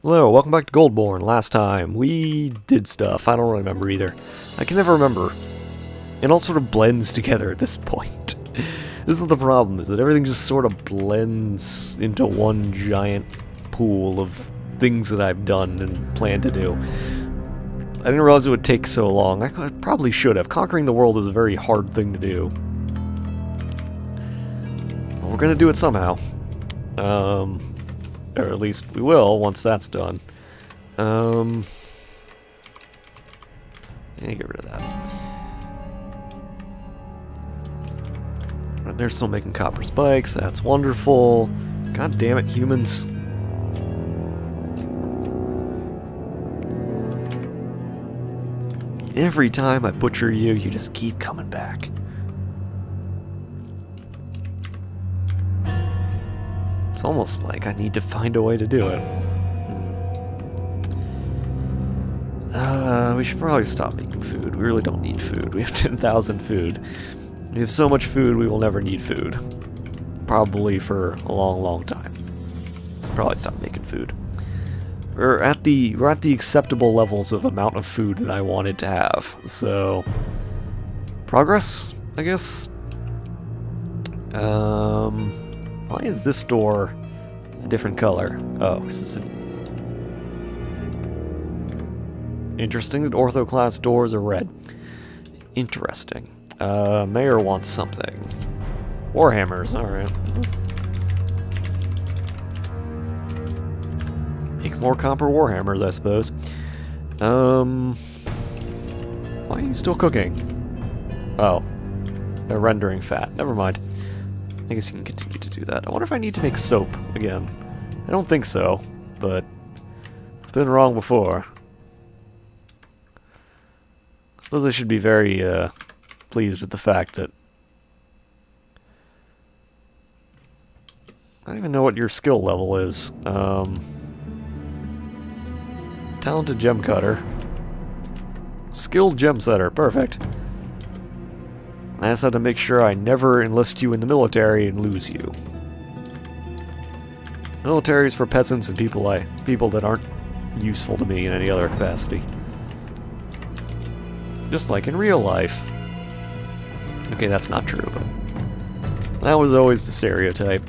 Hello, welcome back to Goldborn. Last time, we did stuff. I don't remember either. I can never remember. It all sort of blends together at this point. This is the problem, is that everything just sort of blends into one giant pool of things that I've done and plan to do. I didn't realize it would take so long. I probably should have. Conquering the world is a very hard thing to do. Well, we're gonna do it somehow. Or at least we will once that's done. Yeah, get rid of that. They're still making copper spikes. That's wonderful. God damn it, humans. Every time I butcher you, you just keep coming back. It's almost like I need to find a way to do it. We should probably stop making food. We really don't need food. We have 10,000 food. We have so much food, we will never need food. Probably for a long, long time. Probably stop making food. We're at the acceptable levels of amount of food that I wanted to have. So, progress, I guess. Why is this door a different color? Oh, this is interesting that ortho-class doors are red. Interesting. Mayor wants something. Warhammers, alright. Make more copper warhammers, I suppose. Why are you still cooking? Oh. They're rendering fat. Never mind. I guess you can continue to do that. I wonder if I need to make soap again. I don't think so, but I've been wrong before. I suppose I should be very pleased with the fact that I don't even know what your skill level is. Talented gem cutter. Skilled gem setter. Perfect. I just had to make sure I never enlist you in the military and lose you. Military is for peasants and people that aren't useful to me in any other capacity. Just like in real life. Okay, that's not true, but that was always the stereotype.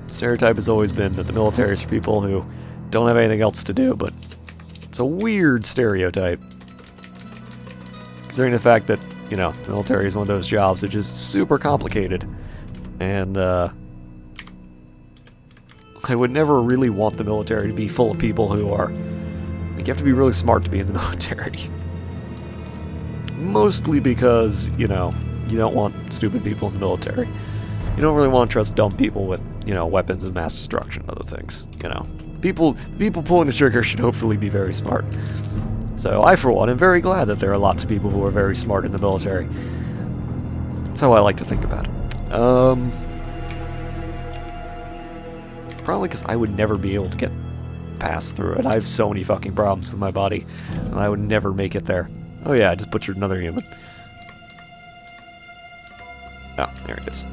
The stereotype has always been that the military is for people who don't have anything else to do, but it's a weird stereotype. Considering the fact that, you know, the military is one of those jobs that is super complicated, and I would never really want the military to be full of people who are, like, you have to be really smart to be in the military. Mostly because, you know, you don't want stupid people in the military. You don't really want to trust dumb people with, you know, weapons of mass destruction and other things, you know. People pulling the trigger should hopefully be very smart. So I, for one, am very glad that there are lots of people who are very smart in the military. That's how I like to think about it. Probably because I would never be able to get past through it. I have so many fucking problems with my body, and I would never make it there. Oh yeah, I just butchered another human. Oh, there it is.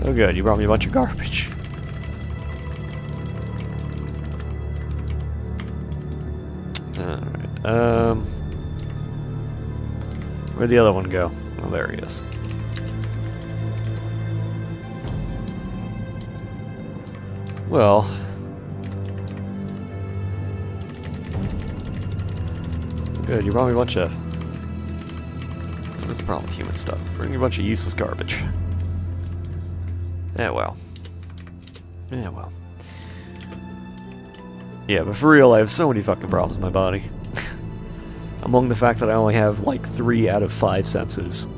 Oh good, you brought me a bunch of garbage. Alright, where'd the other one go? Oh, there he is. Well, good, you brought me a bunch of... What's the problem with human stuff? Bring me a bunch of useless garbage. Yeah, well. Yeah, well. Yeah, but for real, I have so many fucking problems with my body. Among the fact that I only have, like, 3 out of 5 senses.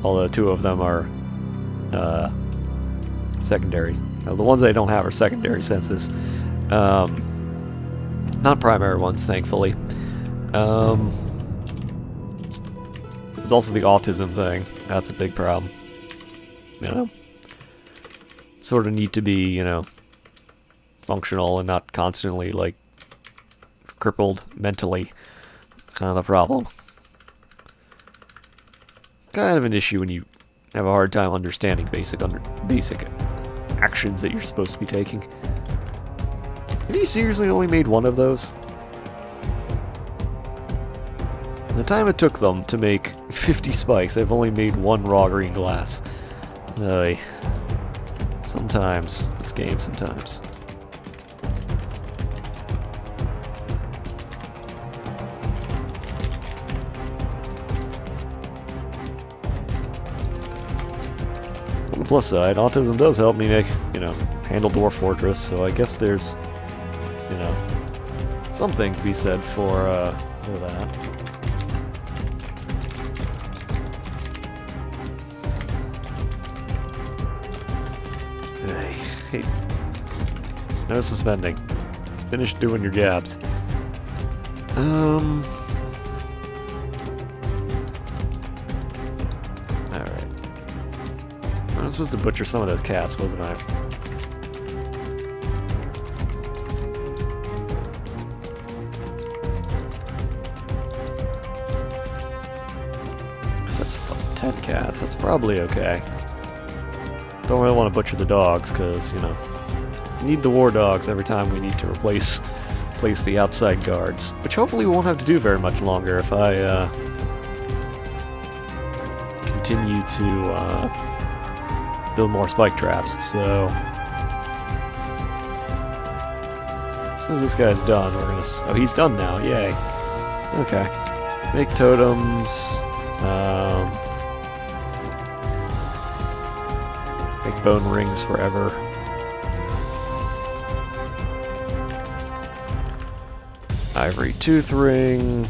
Although 2 of them are, secondary. Now, the ones I don't have are secondary senses. Not primary ones, thankfully. There's also the autism thing. That's a big problem. You know? Sort of need to be, you know, functional and not constantly, like, crippled mentally. It's kind of the problem. Kind of an issue when you have a hard time understanding basic actions that you're supposed to be taking. Have you seriously only made one of those? The time it took them to make 50 spikes, they've only made one raw green glass. Oy. Sometimes. This game, sometimes. On the plus side, autism does help me make, handle Dwarf Fortress, so I guess there's, something to be said for that. Hey, no suspending. Finish doing your jabs. Alright. I was supposed to butcher some of those cats, wasn't I? That's 10 cats. That's probably okay. Don't really want to butcher the dogs, because, we need the war dogs every time we need to replace the outside guards. Which hopefully we won't have to do very much longer if I continue to build more spike traps. So as soon as this guy's done, we're gonna... Oh, he's done now. Yay. Okay. Make totems. Make bone rings forever. Ivory tooth ring.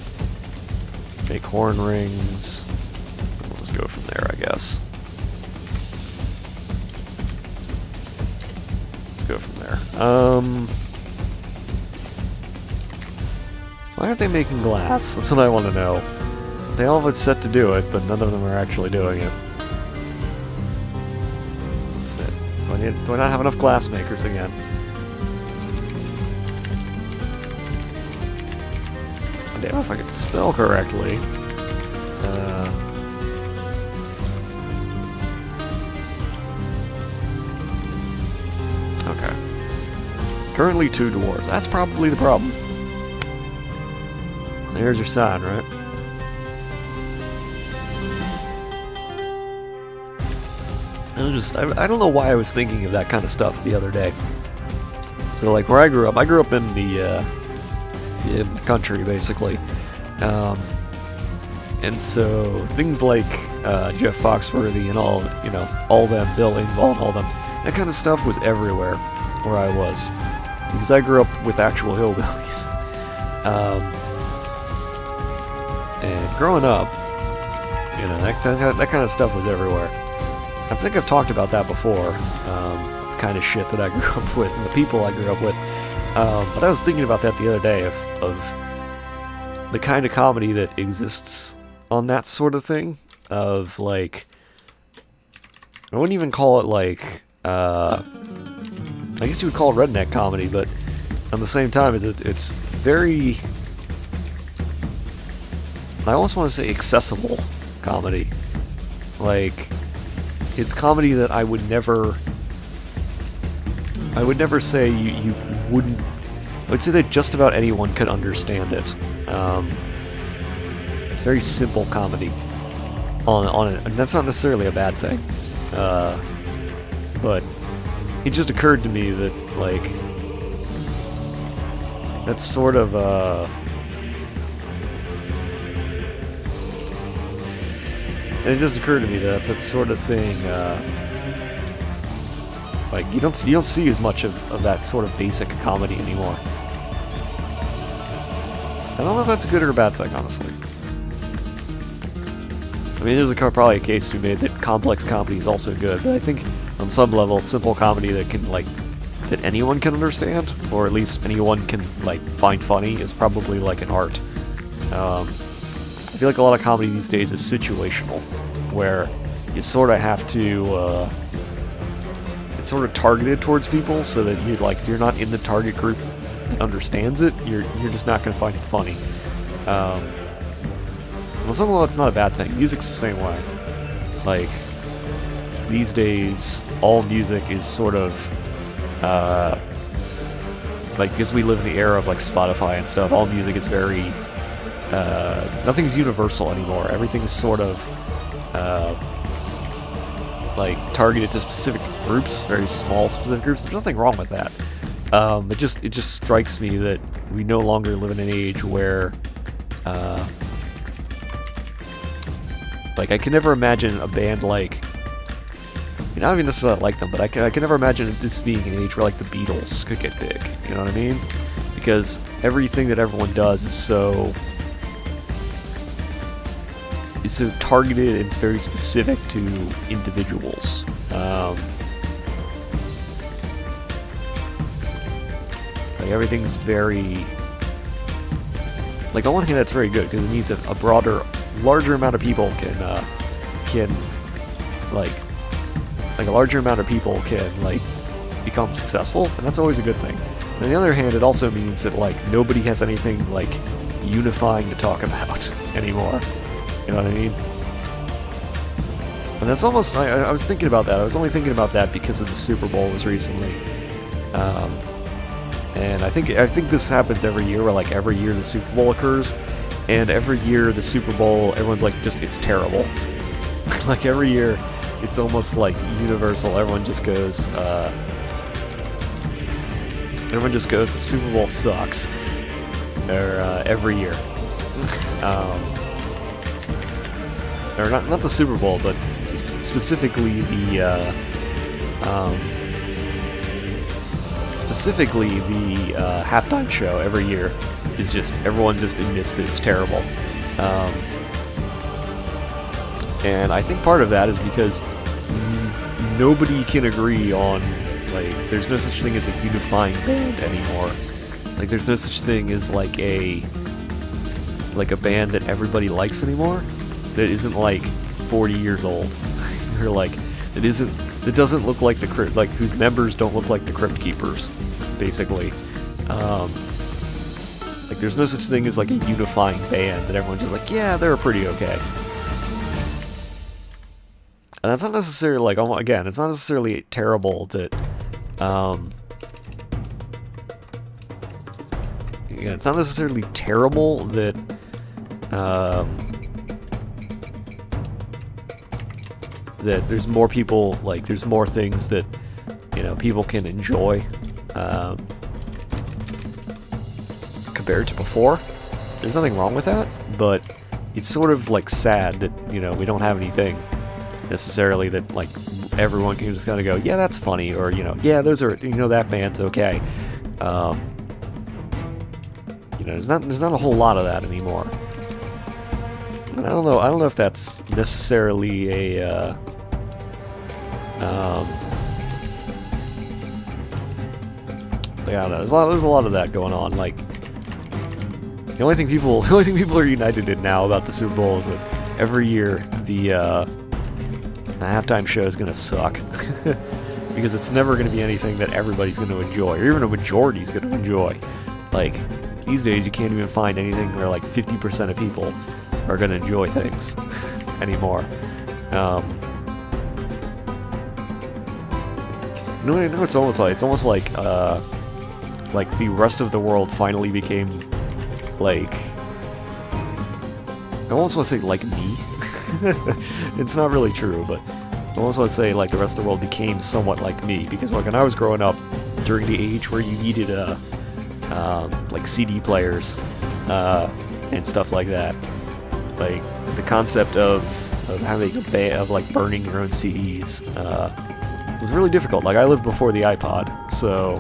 Make horn rings. We'll just go from there, I guess. Let's go from there. Why aren't they making glass? That's what I want to know. They all have it set to do it, but none of them are actually doing it. Do I not have enough glass makers again? Damn, if I can spell correctly. Okay. Currently 2 dwarves. That's probably the problem. There's your sign, right? I don't know why I was thinking of that kind of stuff the other day. So, like, where I grew up in the country, basically. And so, things like Jeff Foxworthy and all them, Bill Engvall and all them, that kind of stuff was everywhere where I was. Because I grew up with actual hillbillies. And growing up, that kind of stuff was everywhere. I think I've talked about that before, the kind of shit that I grew up with and the people I grew up with. But I was thinking about that the other day of the kind of comedy that exists on that sort of thing. Of, like, I wouldn't even call it, like, I guess you would call it redneck comedy, but at the same time, it's very, I almost want to say accessible comedy. Like, it's comedy that I would never say you wouldn't. I would say that just about anyone could understand it. It's very simple comedy on it, and that's not necessarily a bad thing. But it just occurred to me that, like, that's sort of it just occurred to me that sort of thing, like, you don't see as much of that sort of basic comedy anymore. I don't know if that's a good or a bad thing, honestly. I mean, there's probably a case to be made that complex comedy is also good, but I think on some level, simple comedy that can, like, that anyone can understand, or at least anyone can, like, find funny, is probably like an art. I feel like a lot of comedy these days is situational, where you sort of have to, it's sort of targeted towards people, so that you, like, if you're not in the target group that understands it, you're just not going to find it funny. Well, somehow that's not a bad thing. Music's the same way. Like, these days, all music is sort of, like, because we live in the era of, like, Spotify and stuff, all music is very, nothing's universal anymore. Everything's sort of, like, targeted to specific groups, very small specific groups. There's nothing wrong with that. It just strikes me that we no longer live in an age where, like, I can never imagine a band like, I don't even necessarily like them, but I can never imagine this being an age where, like, the Beatles could get big, you know what I mean? Because everything that everyone does is so targeted and it's very specific to individuals. Like, everything's very, like, on one hand that's very good because it means that a larger amount of people can a larger amount of people can, like, become successful, and that's always a good thing. And on the other hand, it also means that, like, nobody has anything, like, unifying to talk about anymore. You know what I mean? And that's almost, I was thinking about that. I was only thinking about that because of the Super Bowl was recently. And I think this happens every year, where, like, every year the Super Bowl occurs, and every year the Super Bowl, everyone's like, it's terrible. Like, every year, it's almost like universal. Everyone just goes, the Super Bowl sucks. Every year. Or not the Super Bowl, but specifically the halftime show every year is just, everyone just admits that it's terrible. And I think part of that is because nobody can agree on, like, there's no such thing as a unifying band anymore. Like, there's no such thing as, like a band that everybody likes anymore, that isn't, like, 40 years old. Or, like, that doesn't look like the Crypt, like, whose members don't look like the Crypt Keepers, basically. Like, there's no such thing as, like, a unifying band that everyone's just like, yeah, they're pretty okay. And that's not necessarily, like, again, it's not necessarily terrible that, yeah, it's not necessarily terrible that, that there's more people, like, there's more things that, you know, people can enjoy, compared to before. There's nothing wrong with that, but it's sort of, like, sad that, you know, we don't have anything necessarily that, like, everyone can just kind of go, yeah, that's funny, or, you know, yeah, those are, you know, that band's okay. You know, there's not a whole lot of that anymore. And I don't know if that's necessarily a, like, I don't know, there's a lot of that going on. Like, the only thing people are united in now about the Super Bowl is that every year the halftime show is gonna suck. Because it's never gonna be anything that everybody's gonna enjoy, or even a majority's gonna enjoy. Like, these days you can't even find anything where, like, 50% of people are gonna enjoy things anymore. You know, it's almost like the rest of the world finally became, like, I almost want to say like me. It's not really true, but I almost want to say, like, the rest of the world became somewhat like me, because, like, when I was growing up, during the age where you needed like, CD players and stuff like that, like, the concept of having a of, like, burning your own CDs was really difficult. Like, I lived before the iPod, so,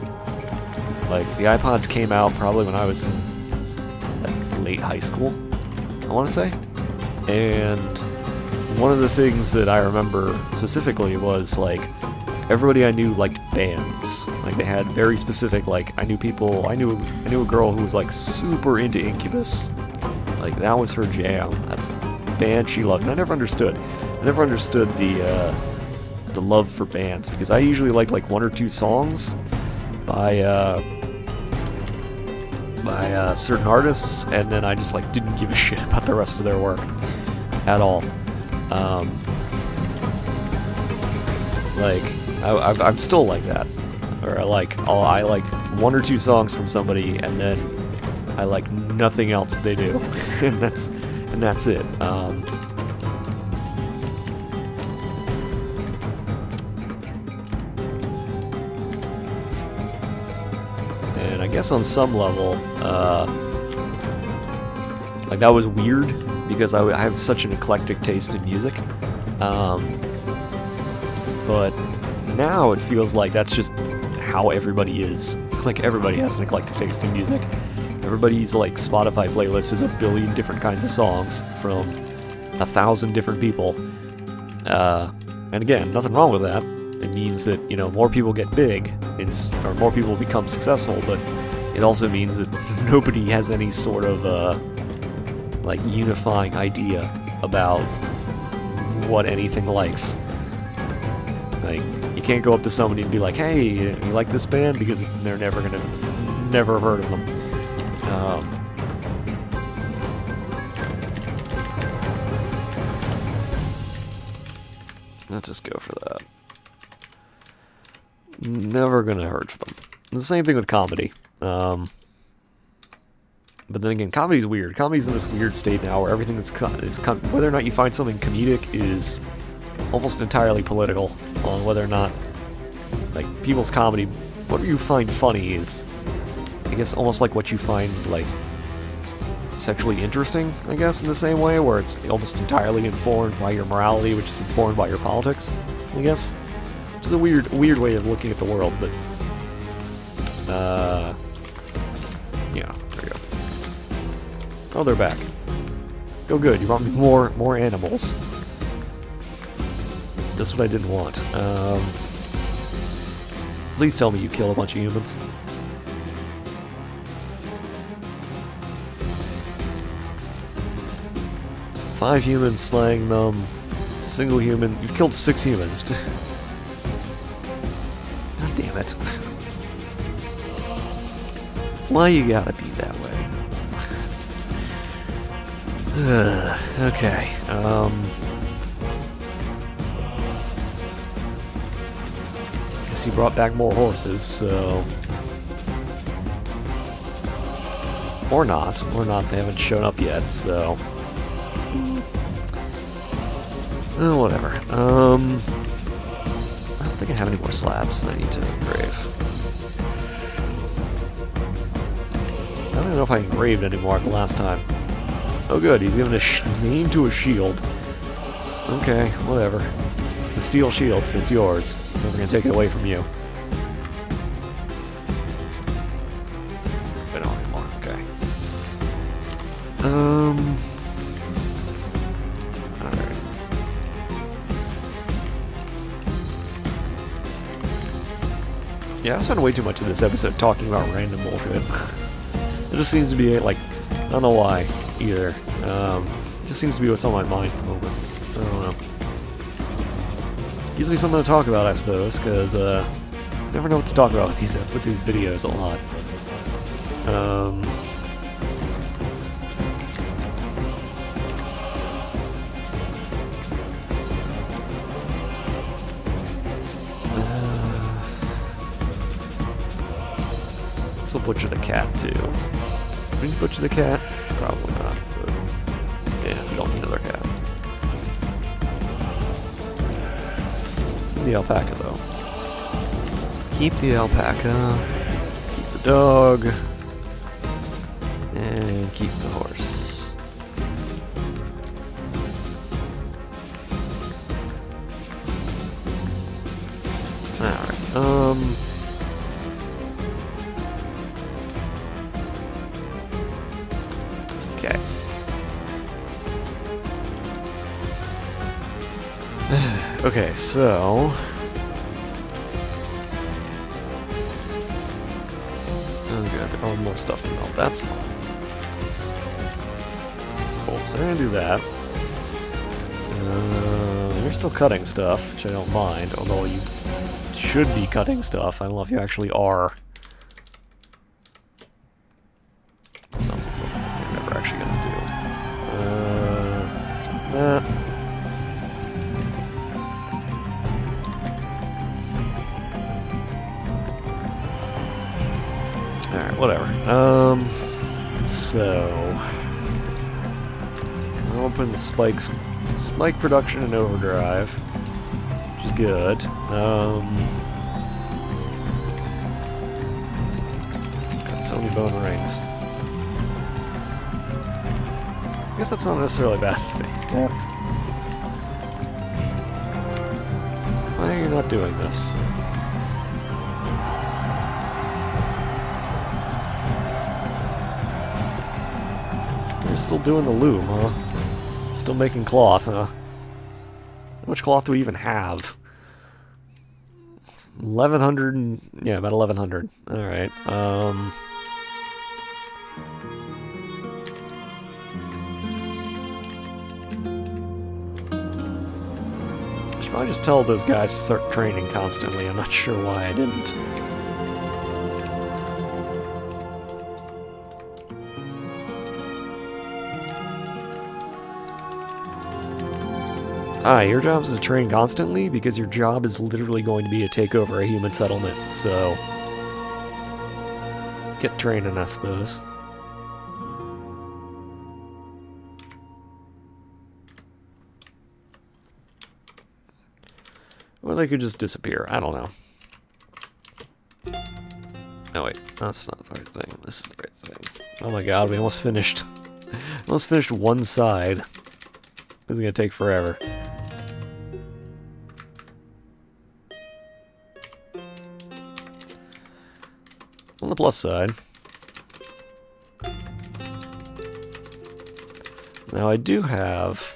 like, the iPods came out probably when I was in, like, late high school, I want to say. And one of the things that I remember specifically was, like, everybody I knew liked bands. Like, they had very specific, like, I knew a girl who was, like, super into Incubus. Like, that was her jam. That's the band she loved. And I never understood the love for bands, because I usually liked, like, one or two songs by certain artists, and then I just, like, didn't give a shit about the rest of their work at all. Like, I'm still like that. or I like one or two songs from somebody, and then I like nothing else they do, and that's it. And I guess on some level, like that was weird because I have such an eclectic taste in music. But now it feels like that's just how everybody is. Like everybody has an eclectic taste in music. Everybody's like Spotify playlist is a billion different kinds of songs from 1,000 different people. And again, nothing wrong with that. It means that, you know, more people get big, or more people become successful, but it also means that nobody has any sort of like unifying idea about what anything likes. Like, you can't go up to somebody and be like, hey, you like this band? Because they're never have heard of them. Let's just go for that. Never gonna heard of them. The same thing with comedy. But then again, comedy's weird. Comedy's in this weird state now where everything that's whether or not you find something comedic is almost entirely political on whether or not, like, people's comedy, what you find funny is, I guess, almost like what you find, like, sexually interesting, I guess, in the same way, where it's almost entirely informed by your morality, which is informed by your politics, I guess. Which is a weird way of looking at the world, but, yeah, there we go. Oh, they're back. Oh, good, you brought me more animals. That's what I didn't want. Please tell me you kill a bunch of humans. Five humans, slaying them. Single human. You've killed 6 humans. God damn it. Why you gotta be that way? Okay. Guess he brought back more horses, so... Or not. They haven't shown up yet, so... whatever. I don't think I have any more slabs that I need to engrave. I don't even know if I engraved anymore the last time. Oh good, he's given a name to a shield. Okay, whatever. It's a steel shield, so it's yours. Never gonna take it away from you. But not anymore, okay. Alright. Yeah, I spent way too much of this episode talking about random bullshit. It just seems to be, like, I don't know why, either. It just seems to be what's on my mind at the moment. I don't know. Gives me something to talk about, I suppose, because, I never know what to talk about with these videos a lot. This will butcher the cat, too. Can you butcher the cat? Probably not, but... yeah, we don't need another cat. Keep the alpaca, though. Keep the alpaca. Keep the dog. And keep the horse. Alright, okay. Okay, so... oh good, there are more stuff to melt, that's fine. Cool, so we're gonna do that. You're still cutting stuff, which I don't mind, although you should be cutting stuff. I don't know if you actually are. That sounds like something you're never actually gonna do. That. Alright, whatever. So... I'll open the spike production in overdrive, which is good. Got so many bone rings. I guess that's not necessarily a bad thing. Yep. Why are you not doing this? You're still doing the loom, huh? Still making cloth, huh? How much cloth do we even have? 1,100 and... yeah, about 1,100. Alright, I should probably just tell those guys to start training constantly. I'm not sure why I didn't. Your job is to train constantly because your job is literally going to be to take over a human settlement, so... get training, I suppose. Or they could just disappear, I don't know. Oh wait, that's not the right thing, this is the right thing. Oh my god, we almost finished. Almost finished one side. This is gonna take forever. On the plus side, now I do have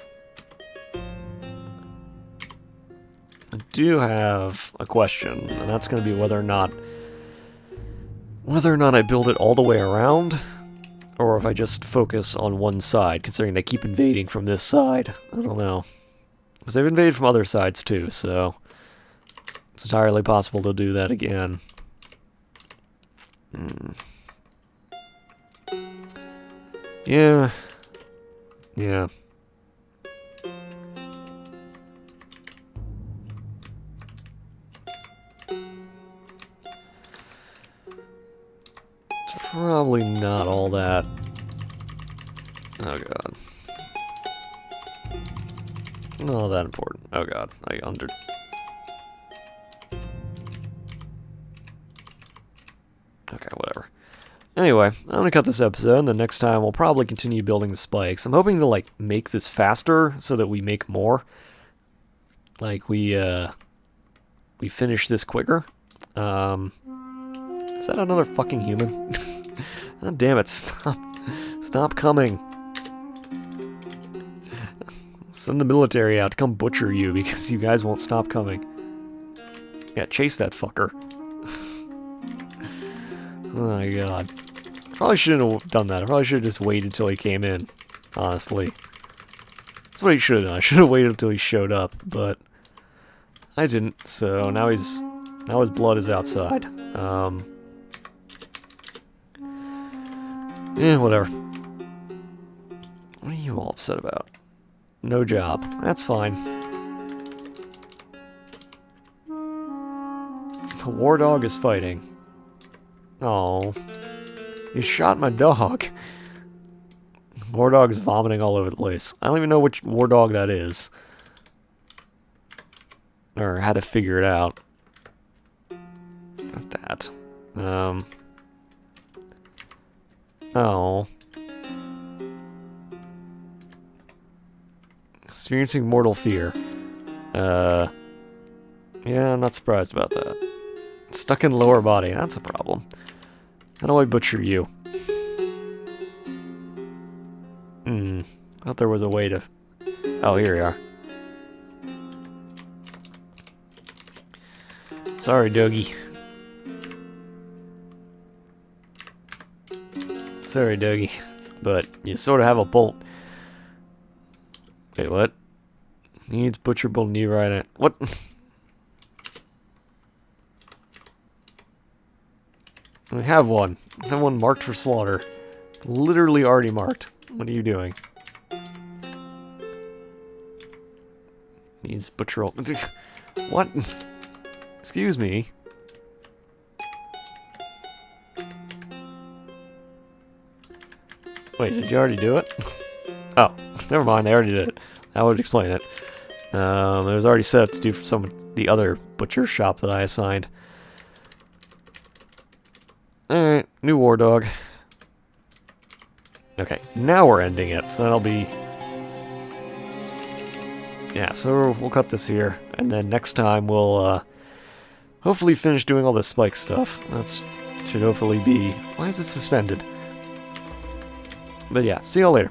a question, and that's going to be whether or not I build it all the way around, or if I just focus on one side, considering they keep invading from this side. I don't know, because they've invaded from other sides too, so it's entirely possible to do that again. Yeah. Yeah. It's probably not all that. Oh god. Not all that important. Oh god. Okay, whatever. Anyway, I'm gonna cut this episode, and the next time we'll probably continue building the spikes. I'm hoping to, like, make this faster so that we make more. Like, we finish this quicker. Is that another fucking human? Oh, damn it, stop. Stop coming. Send the military out to come butcher you because you guys won't stop coming. Yeah, chase that fucker. Oh my god. Probably shouldn't have done that. I probably should have just waited until he came in, honestly. That's what he should have done. I should have waited until he showed up, but I didn't, so now his blood is outside. Yeah, whatever. What are you all upset about? No job. That's fine. The war dog is fighting. Oh, you shot my dog. War dog is vomiting all over the place. I don't even know which war dog that is. Or how to figure it out. Not that. Oh. Experiencing mortal fear. Yeah, I'm not surprised about that. Stuck in lower body, that's a problem. How do I butcher you? Thought there was a way to... Oh, here we are. Sorry, Dougie. Sorry, Dougie. But you sort of have a bolt. Wait, what? Needs butcherable knee right at... What? I have one. I have one marked for slaughter. Literally already marked. What are you doing? Needs butcherable... What? Wait, did you already do it? Oh, never mind, I already did it. That would explain it. It was already set up to do for the other butcher shop that I assigned. Alright, new war dog. Okay, now we're ending it, so that'll be... Yeah, so we'll cut this here, and then next time we'll, hopefully finish doing all this spike stuff. That should hopefully be... Why is it suspended? But yeah, see y'all later.